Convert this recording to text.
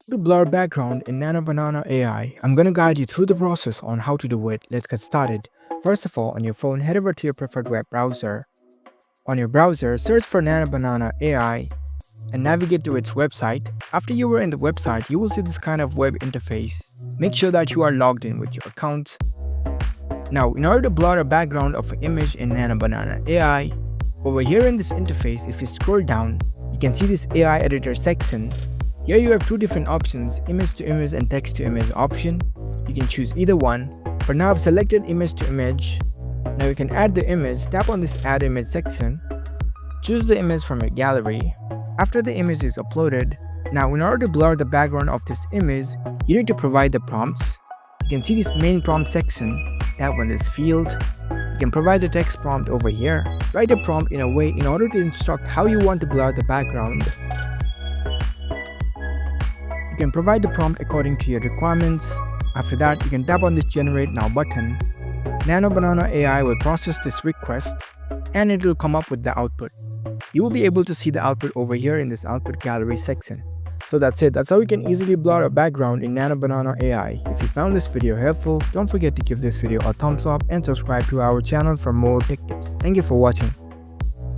To blur background in NanoBanana AI, I'm going to guide you through the process on how to do it. Let's get started. First of all, on your phone, head over to your preferred web browser. On your browser, search for NanoBanana AI and navigate to its website. After you are in the website, you will see this kind of web interface. Make sure that you are logged in with your accounts. Now, in order to blur a background of an image in NanoBanana AI, over here in this interface, if you scroll down, you can see this AI editor section. Here you have two different options, image to image and text to image option. You can choose either one. For now, I've selected image to image. Now you can add the image. Tap on this add image section. Choose the image from your gallery. After the image is uploaded, now in order to blur the background of this image, you need to provide the prompts. You can see this main prompt section. Tap on this field. You can provide the text prompt over here. Write a prompt in a way in order to instruct how you want to blur the background. You can provide the prompt according to your requirements. After that, you can tap on this Generate Now button. NanoBanana AI will process this request and it will come up with the output. You will be able to see the output over here in this output gallery section. So that's it. That's how you can easily blur a background in NanoBanana AI. If you found this video helpful, don't forget to give this video a thumbs up and subscribe to our channel for more tech tips. Thank you for watching.